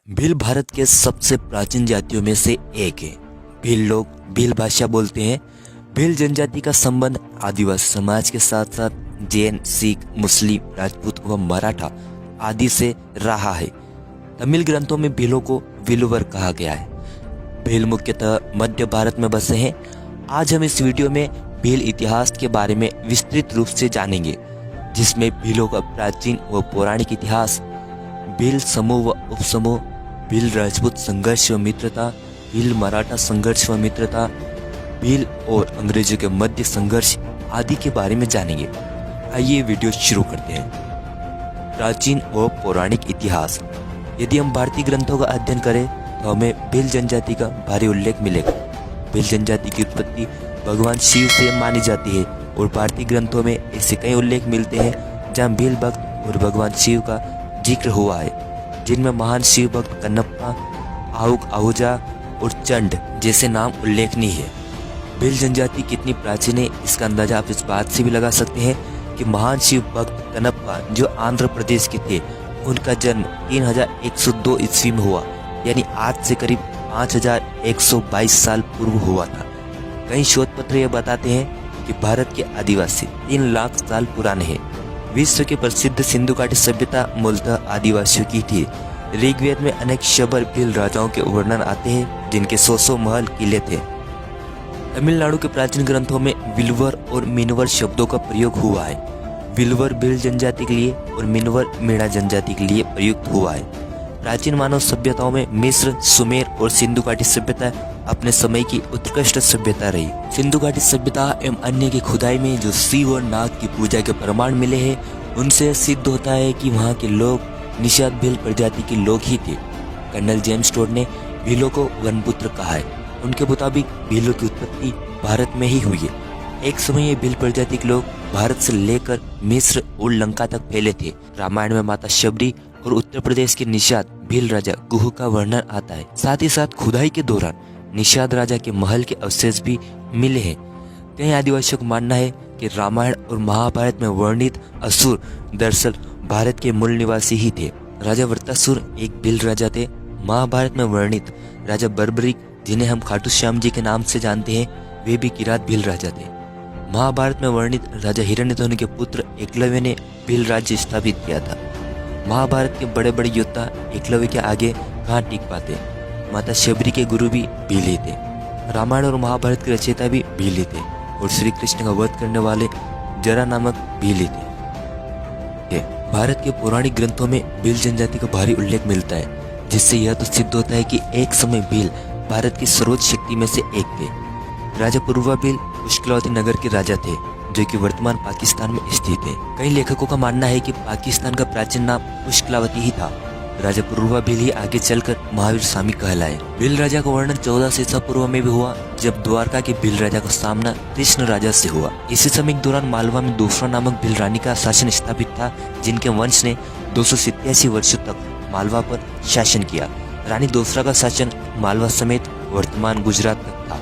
भील भारत के सबसे प्राचीन जातियों में से एक है। भील लोग भील भाषा बोलते हैं। भील जनजाति का संबंध आदिवासी समाज के साथ साथ जैन, सिख, मुस्लिम, राजपूत व मराठा आदि से रहा है। तमिल ग्रंथों में भीलों को विलुवर कहा गया है। भील मुख्यतः मध्य भारत में बसे हैं। आज हम इस वीडियो में भील इतिहास के बारे में विस्तृत रूप से जानेंगे, जिसमें भीलों का प्राचीन व पौराणिक इतिहास, भील समूह व उपसमूह, भील राजपूत संघर्ष व मित्रता, भील मराठा संघर्ष व मित्रता, भील और अंग्रेजों के मध्य संघर्ष आदि के बारे में जानेंगे। आइए वीडियो शुरू करते हैं। प्राचीन और पौराणिक इतिहास। यदि हम भारतीय ग्रंथों का अध्ययन करें तो हमें भील जनजाति का भारी उल्लेख मिलेगा। भील जनजाति की उत्पत्ति भगवान शिव से मानी जाती है और भारतीय ग्रंथों में ऐसे कई उल्लेख मिलते हैं जहाँ भील भक्त और भगवान शिव का जिक्र हुआ है, जिनमें महान शिव भक्त कन्नप्पा, आहुक आहूजा और चंड जैसे नाम उल्लेखनीय है। भील जनजाति कितनी प्राचीन है इसका अंदाजा आप इस बात से भी लगा सकते हैं कि महान शिव भक्त कन्नप्पा जो आंध्र प्रदेश के थे, उनका जन्म 3102 ईस्वी में हुआ, यानी आज से करीब 5122 साल पूर्व हुआ था। कई शोध पत्र यह बताते हैं कि भारत के आदिवासी 3 लाख साल पुराने हैं। विश्व की प्रसिद्ध सिंधु घाटी सभ्यता मूलतः आदिवासियों की थी। ऋग्वेद में अनेक शबर भील राजाओं के वर्णन आते हैं, जिनके 100 महल किले थे। तमिलनाडु के प्राचीन ग्रंथों में विलवर और मिनवर शब्दों का प्रयोग हुआ है। विलवर भील जनजाति के लिए और मिनवर मीणा जनजाति के लिए प्रयुक्त हुआ है। प्राचीन मानव सभ्यताओं में मिस्र, सुमेर और सिंधु घाटी सभ्यता अपने समय की उत्कृष्ट सभ्यता रही। सिंधु घाटी सभ्यता एवं अन्य की खुदाई में जो शिव और नाग की पूजा के प्रमाण मिले हैं, उनसे सिद्ध होता है कि वहाँ के लोग निषाद भील प्रजाति के लोग ही थे। कर्नल जेम्स टोड ने भीलों को वनपुत्र कहा है। उनके मुताबिक भीलों की उत्पत्ति भारत में ही हुई है। एक समय ये भील प्रजाति के लोग भारत से लेकर मिस्र और लंका तक फैले थे। रामायण में माता शबरी और उत्तर प्रदेश के निषाद भील राजा गुह का वर्णन आता है। साथ ही साथ खुदाई के दौरान निषाद राजा के महल के अवशेष भी मिले हैं। कई आदिवासियों का मानना है कि रामायण और महाभारत में वर्णित असुर दरअसल भारत के मूल निवासी ही थे। राजा वृत्तासुर एक भील राजा थे। महाभारत में वर्णित राजा बर्बरिक, जिन्हें हम खाटू श्याम जी के नाम से जानते हैं, वे भी किरात भील राजा थे। महाभारत में वर्णित राजा हिरण्यधनु के पुत्र एकलव्य ने भील राज्य स्थापित किया था। महाभारत के बड़े बड़े योद्धा एकलव्य के आगे कहाँ टिक पाते। माता शबरी के गुरु भी भील ही थे। रामायण और महाभारत के रचयिता भी भील ही थे और श्री कृष्ण का वध करने वाले जरा नामक भील ही थे। भारत के पौराणिक ग्रंथों में भील जनजाति का भारी उल्लेख मिलता है, जिससे यह तो सिद्ध होता है कि एक समय भील भारत की सर्वोच्च शक्ति में से एक थे। राजा पूर्वा भील पुष्कलावती नगर के राजा थे, जो कि वर्तमान पाकिस्तान में स्थित है। कई लेखकों का मानना है कि पाकिस्तान का प्राचीन नाम पुष्कलावती ही था। राजा पूर्वा भील ही आगे चलकर महावीर स्वामी कहलाए। भील राजा का वर्णन 1400 ईसा पूर्व में भी हुआ, जब द्वारका के भील राजा का सामना कृष्ण राजा से हुआ। इसी समय के दौरान मालवा में दूसरा नामक भील रानी का शासन स्थापित था, जिनके वंश ने 287 वर्षों तक मालवा पर शासन किया। रानी दूसरा का शासन मालवा समेत वर्तमान गुजरात तक था।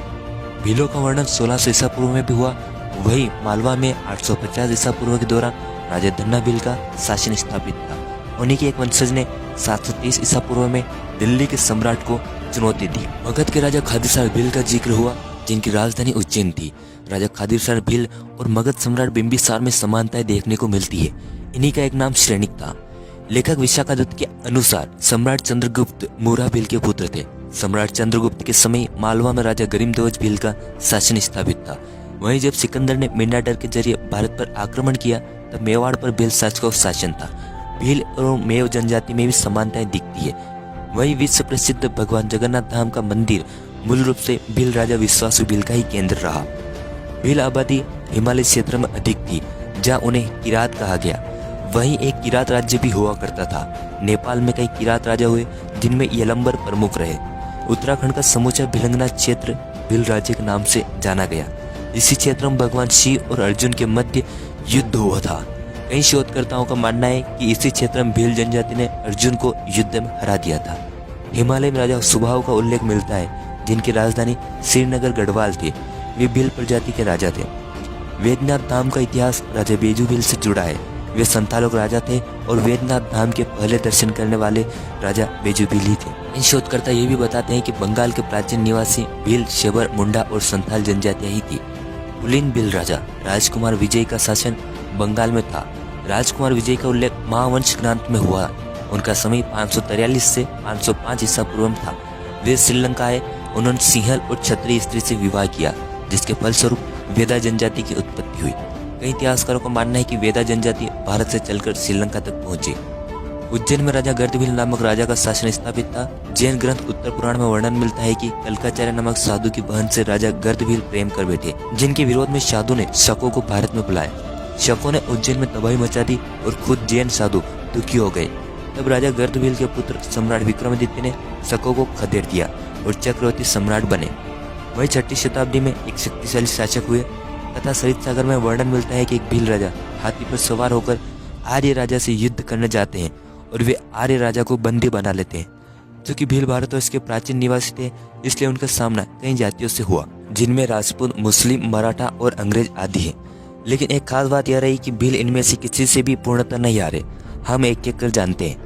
भीलों का वर्णन 1600 ईसा पूर्व में भी हुआ। वही मालवा में 850 ईसा पूर्व के दौरान राजा धन्ना भील का शासन स्थापित था। उन्हीं के एक वंशज ने 730 ईसा पूर्व में दिल्ली के सम्राट को चुनौती दी। मगध के राजा खादीसर भील का जिक्र हुआ, जिनकी राजधानी उज्जैन थी। राजा खादीसर भील और मगध सम्राट बिंबिसार में समानताएं देखने को मिलती है। इन्हीं का एक नाम श्रेणिक था। लेखक विशाखादत्त के अनुसार सम्राट चंद्रगुप्त मूरा भील के पुत्र थे। सम्राट चंद्रगुप्त के समय मालवा में राजा गरिमध्वज भील का शासन स्थापित था। वहीं जब सिकंदर ने मिर्नाडर के जरिए भारत पर आक्रमण किया, तब मेवाड़ पर भील शासक का शासन था। भील और मेव जनजाति में भी समानताएं दिखती है। वहीं विश्व प्रसिद्ध भगवान जगन्नाथ धाम का मंदिर मूल रूप से भील राजा विश्वासु भील का ही केंद्र रहा। भील आबादी हिमालय क्षेत्र में अधिक थी, जहाँ उन्हें किरात कहा गया। वहीं एक किरात राज्य भी हुआ करता था। नेपाल में कई किरात राजा हुए, जिनमें यलंबर प्रमुख रहे। उत्तराखंड का समूचा भिलंगना क्षेत्र भील राज्य के नाम से जाना गया। इसी क्षेत्र में भगवान शिव और अर्जुन के मध्य युद्ध हुआ था। कई शोधकर्ताओं का मानना है कि इसी क्षेत्र में भील जनजाति ने अर्जुन को युद्ध में हरा दिया था। हिमालय में राजा सुबाहु का उल्लेख मिलता है, जिनकी राजधानी श्रीनगर गढ़वाल थी। वे भील प्रजाति के राजा थे। वेदनाथ धाम का इतिहास राजा बेजू भील से जुड़ा है। वे संथालों के राजा थे और वैद्यनाथ धाम के पहले दर्शन करने वाले राजा बेजू भील ही थे। इन शोधकर्ता ये भी बताते हैं कि बंगाल के प्राचीन निवासी भील, शबर, मुंडा और संथाल जनजातियां ही थी। कुलीन भील राजा राजकुमार विजय का शासन बंगाल में था। राजकुमार विजय का उल्लेख महावंश ग्रंथ में हुआ। उनका समय 543 से 505 ईसा पूर्व में था। वे श्रीलंका आए। उन्होंने सिंहल और क्षत्रिय स्त्री से विवाह किया, जिसके फलस्वरूप वेदा जनजाति की उत्पत्ति हुई। कई इतिहासकारों का मानना है कि वेदा जनजाति भारत से चलकर श्रीलंका तक पहुंची। उज्जैन में राजा गर्दभील नामक राजा का शासन स्थापित था। जैन ग्रंथ उत्तर पुराण में वर्णन मिलता है कि कल्काचार्य नामक साधु की बहन से राजा गर्दभील प्रेम कर बैठे, जिनके विरोध में साधु ने शकों को भारत में बुलाया। शकों ने उज्जैन में तबाही मचा दी और खुद जैन साधु दुखी हो गए। तब राजा गर्दभील के पुत्र सम्राट विक्रमादित्य ने शकों को खदेड़ दिया और चक्रवर्ती सम्राट बने। वही 6ठी शताब्दी में एक शक्तिशाली शासक हुए तथा सरित सागर में वर्णन मिलता है कि एक भील राजा हाथी पर सवार होकर आर्य राजा से युद्ध करने जाते हैं और वे आर्य राजा को बंदी बना लेते हैं। क्योंकि भील भारतवर्ष के प्राचीन निवासी थे, इसलिए उनका सामना कई जातियों से हुआ, जिनमें राजपूत, मुस्लिम, मराठा और अंग्रेज आदि हैं। लेकिन एक खास बात यह रही कि भील इनमें से किसी से भी पूर्णतः नहीं हारे। हम एक एक कर जानते हैं।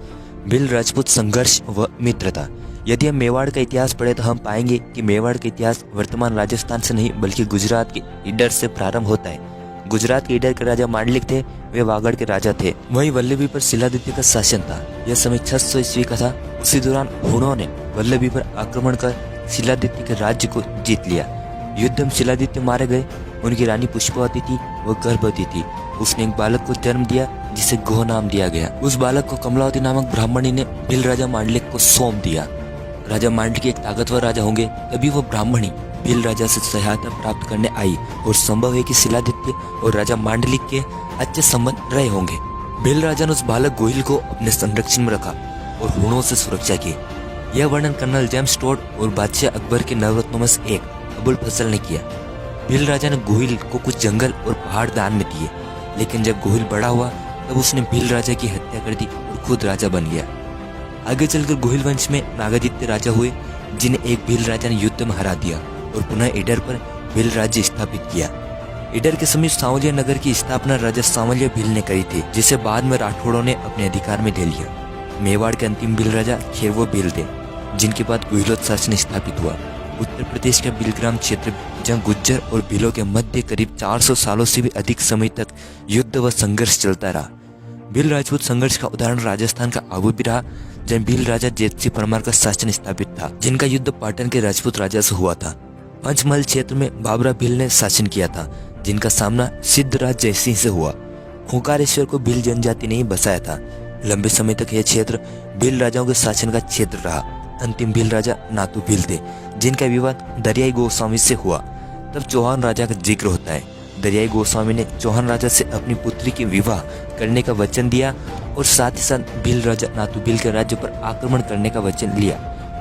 भील राजपूत संघर्ष व मित्रता। यदि हम मेवाड़ का इतिहास पढ़े तो हम पाएंगे कि मेवाड़ का इतिहास वर्तमान राजस्थान से नहीं बल्कि गुजरात के ईडर से प्रारंभ होता है। गुजरात के ईडर के राजा मांडलिक थे, वे वागड़ के राजा थे। वहीं वल्लभी पर शिलादित्य का शासन था। यह समय 600 ईस्वी का था। उसी दौरान हुणों ने वल्लभी पर आक्रमण कर शिलादित्य के राज्य को जीत लिया। युद्ध में शिलादित्य मारे गए। उनकी रानी पुष्पवती थी, वह गर्भवती थी। उसने एक बालक को जन्म दिया जिसे गोह नाम दिया गया। उस बालक को कमलावती नामक ब्राह्मणी ने भील राजा मांडलिक को सौंप दिया। राजा मांडलिक एक ताकतवर राजा होंगे, तभी वो ब्राह्मणी भील राजा से सहायता प्राप्त करने आई और संभव है कि शिलादित्य और राजा मांडलिक के अच्छे संबंध रहे होंगे। भील राजा ने उस बालक गोहिल को अपने संरक्षण में रखा और हुणों से सुरक्षा की। यह वर्णन कर्नल जेम्स टोड और बादशाह अकबर के नवरत्नों में से एक अबुल फजल ने किया। भील राजा ने गोहिल को कुछ जंगल और पहाड़ दान में दिए, लेकिन जब गोहिल बड़ा हुआ तब उसने भील राजा की हत्या कर दी और खुद राजा बन गया। आगे चलकर गोहिल वंश में नागादित्य राजा हुए, जिन्हें एक भील राजा ने युद्ध में हरा दिया और पुनः ईडर पर भील राज्य स्थापित किया। ईडर के समीप सांवलिया नगर की स्थापना राजा सांवलिया भील ने करी थी, जिसे बाद में राठौड़ों ने अपने अधिकार में ले लिया। मेवाड़ के अंतिम भील राजा खेरवो भील थे, जिनके बाद गुहिलोत शासन स्थापित हुआ। उत्तर प्रदेश का बिलग्राम क्षेत्र, जहाँ गुज्जर और भीलों के मध्य करीब 400 सालों से भी अधिक समय तक युद्ध व संघर्ष चलता रहा। भील राजपूत संघर्ष का उदाहरण राजस्थान का आबू भी रहा, जहाँ भील राजा जेतसिंह परमार का शासन स्थापित था, जिनका युद्ध पाटन के राजपूत राजा से हुआ था। पंचमहल क्षेत्र में बाबरा भील ने शासन किया था, जिनका सामना सिद्धराज जयसिंह से हुआ। ओंकारेश्वर को भील जनजाति ने ही बसाया था। लंबे समय तक यह क्षेत्र भील राजाओं के शासन का क्षेत्र रहा। अंतिम भील राजा नातू भील थे, जिनका विवाद दरियाई गोस्वामी से हुआ। तब चौहान राजा का जिक्र होता है। दरियाई गोस्वामी ने चौहान राजा से अपनी पुत्री के विवाह करने का वचन दिया और साथ ही साथ भील राजा नातू भील के राज्य पर आक्रमण करने का वचन लिया।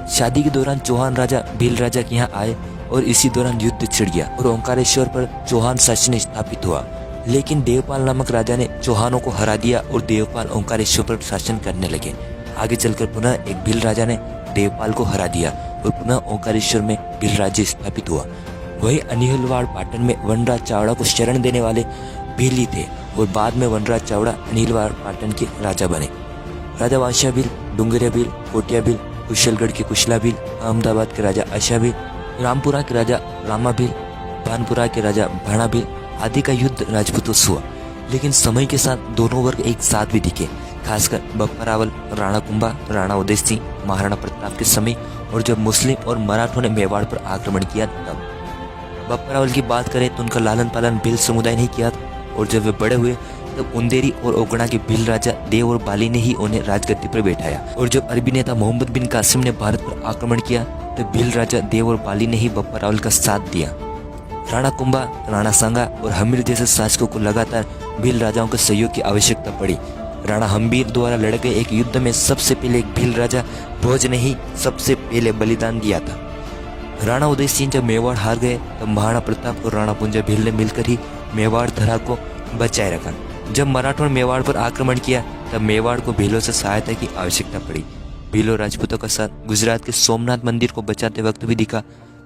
शादी के दौरान चौहान राजा भील राजा के यहाँ आए और इसी दौरान युद्ध छिड़ गया और ओंकारेश्वर पर चौहान शासन स्थापित हुआ। लेकिन देवपाल नामक राजा ने चौहानों को हरा दिया और देवपाल ओंकारेश्वर पर शासन करने लगे। आगे चलकर पुनः एक भील राजा ने देवपाल को हरा दिया और पुनः ओंकारेश्वर में भील राज्य स्थापित हुआ। वही अनिहिलवाड़ पाटन में वनराज चावड़ा को शरण देने वाले भील ही थे और बाद में वनराज चावड़ा अनिहिलवाड़ पाटन के राजा बने। राजा वांशा भील, डुंगरिया भील, कोटिया भील, कुशलगढ़ के कुशला भील, अहमदाबाद के राजा आशा भील, रामपुरा के राजा रामा भील, भानपुरा के राजा भाणा भील आदि का युद्ध राजपूतों से हुआ। लेकिन समय के साथ दोनों वर्ग एक साथ भी दिखे, खासकर बप्पा रावल, राणा कुंभा, राणा उदय सिंह, महाराणा प्रताप के समय और जब मुस्लिम और मराठों ने मेवाड़ पर आक्रमण किया तब। बप्पा रावल की बात करें तो उनका लालन पालन भील समुदाय ने किया और जब वे बड़े हुए तब उंदेरी और ओगड़ा के भील राजा देव और बाली ने ही उन्हें राजगद्दी पर बैठाया। और जब अरबी नेता मोहम्मद बिन कासिम ने भारत पर आक्रमण किया तब भील राजा देव और बाली ने ही बप्पा रावल का साथ दिया। राणा कुंभा, राणा सांगा और हमीर जैसे शासकों को लगातार भील राजाओं के सहयोग की आवश्यकता पड़ी। राणा हम्बीर द्वारा लड़े गए एक युद्ध में सबसे पहले एक भील राजा भोज ने ही सबसे पहले बलिदान दिया था। राणा उदय सिंह जब मेवाड़ हार गए तब महाराणा प्रताप और राणा पुंजा भील ने मिलकर ही मेवाड़ धरा को बचाए रखा। जब मराठों ने मेवाड़ पर आक्रमण किया तब मेवाड़ को भीलों से सहायता की आवश्यकता पड़ी। भीलों राजपूतों का साथ गुजरात के सोमनाथ मंदिर को बचाते वक्त भी दिखा,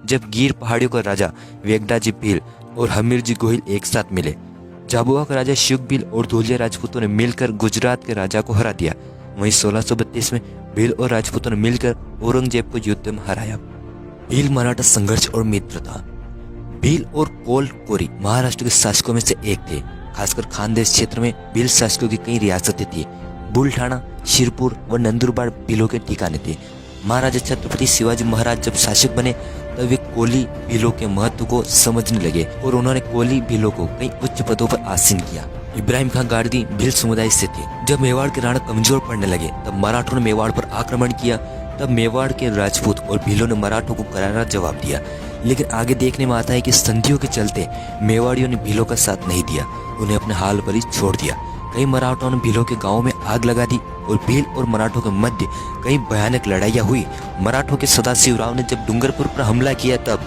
जब गिर पहाड़ियों का राजा वेगडाजी भील और हमीरजी गोहिल एक साथ मिले। झाबुआ का राजा शुक भील और धोलिया राजपूतों ने मिलकर गुजरात के राजा को हरा दिया। वहीं 1632 में भील और राजपूतों ने मिलकर औरंगजेब को युद्ध में हराया। भील मराठा संघर्ष और मित्र था। भील और कोल कोरी महाराष्ट्र के शासकों में से एक थे। खासकर खानदेश क्षेत्र में भील शासकों की कई रियासतें थी। बुलढाणा, शिरपुर व नंदुरबार भीलों के ठिकाने थे। महाराजा छत्रपति शिवाजी महाराज जब शासक बने तब वे कोली भीलों के महत्व को समझने लगे और उन्होंने कोली भीलों को कई उच्च पदों पर आसीन किया। इब्राहिम खान गारदी भील समुदाय से थे। जब मेवाड़ के राणा कमजोर पड़ने लगे तब मराठों ने मेवाड़ पर आक्रमण किया। तब मेवाड़ के राजपूत और भीलों ने मराठों को करारा जवाब दिया। लेकिन आगे देखने में आता है कि संधियों के चलते मेवाड़ियों ने भीलों का साथ नहीं दिया, उन्हें अपने हाल पर ही छोड़ दिया। कई मराठों ने भीलों के गांवों में आग लगा दी और भील और मराठों के मध्य कई भयानक लड़ाइयाँ हुई। मराठों के सदाशिवराव ने जब डूंगरपुर पर हमला किया तब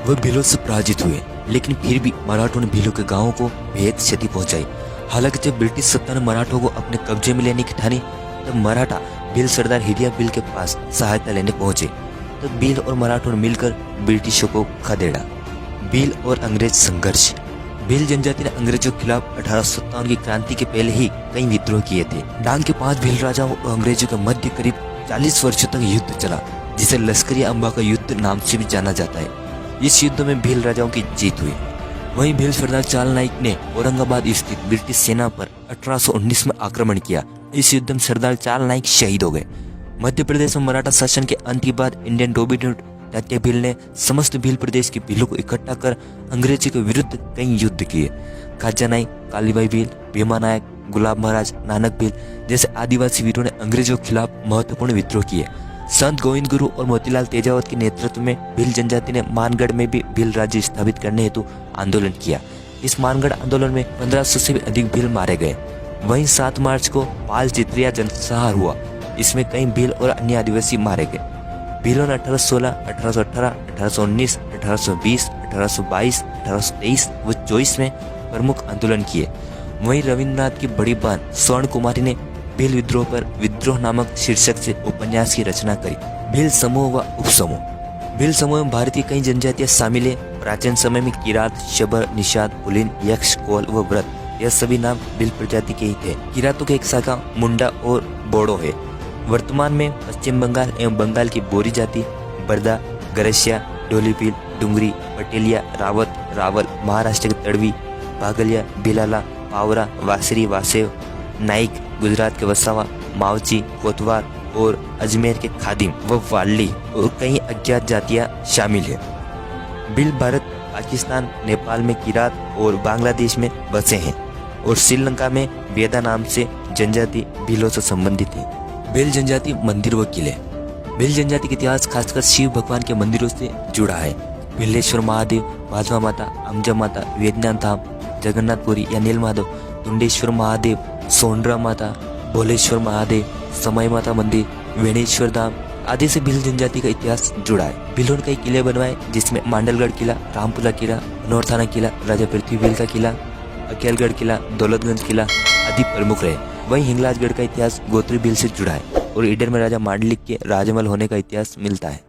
वह भीलों से पराजित हुए, लेकिन फिर भी मराठों ने भीलों के गांवों को बेहद क्षति पहुंचाई। हालांकि जब ब्रिटिश सत्ता ने मराठों को अपने कब्जे में लेने की ठानी तब मराठा भील सरदार हिरिया भील के पास सहायता लेने पहुंचे। तब भील और मराठों ने मिलकर ब्रिटिशों को खदेड़ा। भील और अंग्रेज संघर्ष। भील जनजाति ने अंग्रेजों के खिलाफ 1857 की क्रांति के पहले ही कई विद्रोह किए थे। डांग के 5 भील राजाओं और अंग्रेजों के मध्य करीब 40 वर्षों तक युद्ध चला, जिसे लश्करी अंबा का युद्ध नाम से भी जाना जाता है। इस युद्ध में भील राजाओं की जीत हुई। वहीं भील सरदार चाल नाइक ने औरंगाबाद स्थित ब्रिटिश सेना पर 1819 में आक्रमण किया। इस युद्ध में सरदार चाल नाइक शहीद हो गए। मध्य प्रदेश में मराठा शासन के अंत के बाद इंडियन डोमिनेट तात्या भील ने समस्त भील प्रदेश के भीलों को इकट्ठा कर अंग्रेजों के विरुद्ध कई युद्ध किए। खाजा नाइक, कालीबाई भील, भीमा नायक, गुलाब महाराज, नानक भील जैसे आदिवासी वीरों ने अंग्रेजों के खिलाफ महत्वपूर्ण विद्रोह किए। संत गोविंद गुरु और मोतीलाल तेजावत के नेतृत्व में भील जनजाति ने मानगढ़ में भी भील राज्य स्थापित करने हेतु आंदोलन किया। इस मानगढ़ आंदोलन में 1500 से भी अधिक भील मारे गए। वहीं 7 मार्च को पाल चित्रिया जनसंहार हुआ। इसमें कई भील और अन्य आदिवासी मारे गए। भीलों ने 1816, 1818, 1819, 1820, 1822, 1823 व 24 में प्रमुख आंदोलन किए। वहीं रविन्द्रनाथ की बड़ी बहन स्वर्ण कुमारी ने भील विद्रोह पर विद्रोह नामक शीर्षक से उपन्यास की रचना करी। भील समूह व उपसमूह। भील समूह में भारतीय कई जनजातियां शामिल है। प्राचीन समय में किरात, शबर, निषाद, पुलिन, यक्ष, कोल व व्रत यह सभी नाम भील प्रजाति के ही थे। किरातों के एक शाखा मुंडा और बोडो है। वर्तमान में पश्चिम बंगाल एवं बंगाल की बोरी जाति, बर्दा, गरसिया, डोली भील, डुंगरी, पटेलिया, रावत, रावल, महाराष्ट्र के तड़वी, बागलिया, बिलाला, पावरा, वासरी, वासेव, नाइक, गुजरात के वसावा, मावची, कोतवार और अजमेर के खादिम व वाली और कई अज्ञात जातियां शामिल है। भील भारत, पाकिस्तान, नेपाल में किरात और बांग्लादेश में बसे हैं और श्रीलंका में वेदा नाम से जनजाति भीलों से संबंधित है। भील जनजाति मंदिर व किले। भील जनजाति का इतिहास खासकर शिव भगवान के मंदिरों से जुड़ा है। भीलेश्वर महादेव, माधवा माता, अम्जा माता, वेदनाथ धाम, जगन्नाथपुरी या नील माधव, तुंडेश्वर महादेव, सोंडरा माता, भोलेश्वर महादेव, समय माता मंदिर, वेणेश्वर धाम आदि से भील जनजाति का इतिहास जुड़ा है। भीलों ने कई किले बनवाए जिसमें मांडलगढ़ किला, रामपुरा किला, नौरथाना किला, राजा पृथ्वी भील का किला, अकेलगढ़ किला, दौलतगंज किला आदि प्रमुख रहे। वहीं हिंगलाजगढ़ का इतिहास गोत्री भील से जुड़ा है और ईडर में राजा मांडलिक के राजमहल होने का इतिहास मिलता है।